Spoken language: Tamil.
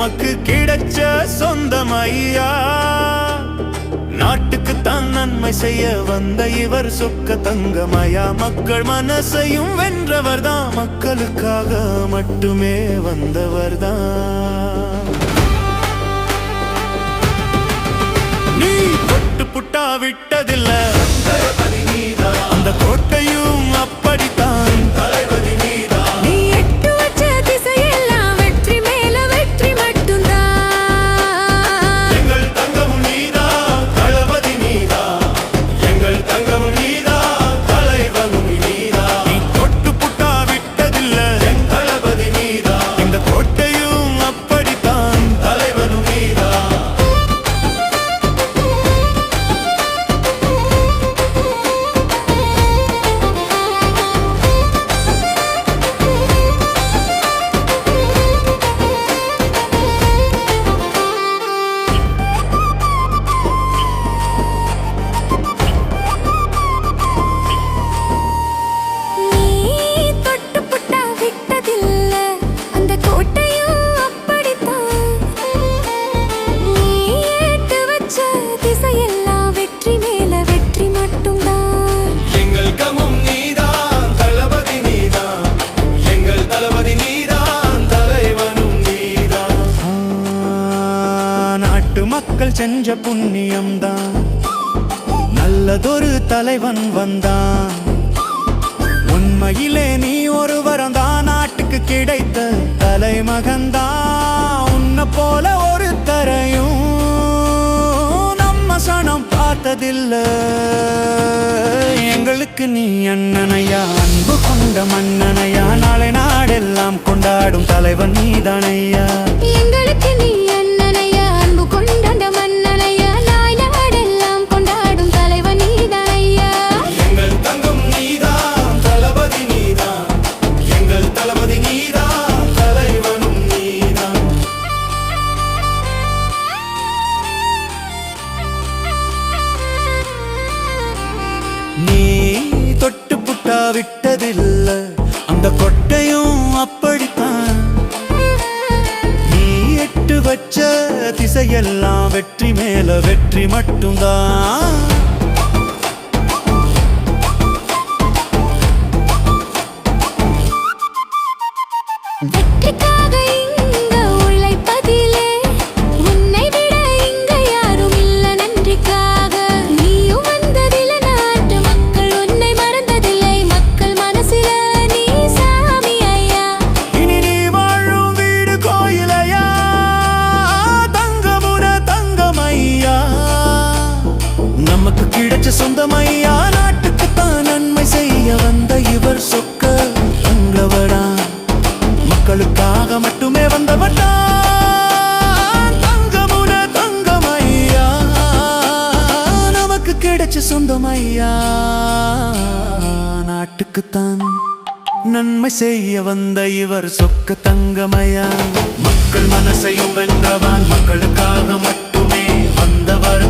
நமக்கு கிடைச்ச சொந்தம் ஐயா. நாட்டுக்கு தான் நன்மை செய்ய வந்த இவர் சொக்க தங்கமயா. மக்கள் மனசையும் வென்றவர் தான், மக்களுக்காக மட்டுமே வந்தவர் தான். நீ தொட்டு புட்டா விட்டதில்ல அந்த கோட்டையும் அப்படித்தான். தளபதி நீதான். நீ எட்டு வச்ச திசையெல்லாம் வெற்றி மேல வெற்றி மட்டும்தான். எங்கள் தங்கமும் நீதான், தளபதி நீதான். எங்கள் தங்கமும் நீதான், தலைவனும் நீதான். நீ தொட்டு புட்டா விட்டதில்ல என் தளபதி நீதான். இந்த கோட்டையும் அப்படித்தான், தலைவனும் நீதான். மக்கள் செஞ்ச புண்ணியம்தான், நல்லதொரு தலைவன் வந்தான். உண்மையிலே நீ ஒருவரம் தான், நாட்டுக்கு கிடைத்த தலைமகன்தான். உன்னை போல ஒரு தரையும் நம்ம சனம் பார்த்ததில்ல. எங்களுக்கு நீ அண்ணனையா, அன்பு கொண்ட மன்னனையா. நாளை நாடெல்லாம் கொண்டாடும் தலைவன் நீதானையா. எங்களுக்கு நீ அண்ணனையா, அன்பு கொண்ட மன்னனையா. நாளை நாடெல்லாம் கொண்டாடும் தலைவன் நீதானையா. எங்கள் தங்கம் நீதான், தளபதி நீதான். எங்கள் தளபதி நீதான், தலைவனும் நீதான். நீ தொட்டு புட்டா விட்டதில்ல அந்த கொட்டையும் அப்படித்தான். நீ எட்டு வச்ச திசையெல்லாம் வெற்றி மேல வெற்றி மட்டும்தான். வெற்றிக்காக இங்க உழைப்பதிலே உன்னை விட இங்க யாரும் இல்ல. நன்றிக்காக நீயும் வந்ததில்லை, நாட்டு மக்கள் உன்னை மறந்ததில்லை. மக்கள் மனசில நீ சாமி ஐயா. இனி நீ வாழும் வீடு கோயிலையா, தங்கமுன தங்கமையா. நமக்கு கிடைச்ச சொந்தமையா. நாட்டுக்கு தான் நன்மை செய்ய வந்த இவர் சொக்க தங்கவடா. மக்களுக்காக மட்டுமே வந்தவட்டா. தங்கமுன தங்கமையா, நமக்கு கிடைச்ச சொந்தமையா. நாட்டுக்குத்தான் நன்மை செய்ய வந்த இவர் சொக்க தங்கமையா. மக்கள் மனசையும் வென்றவான், மக்களுக்காக மட்டுமே வந்தவர்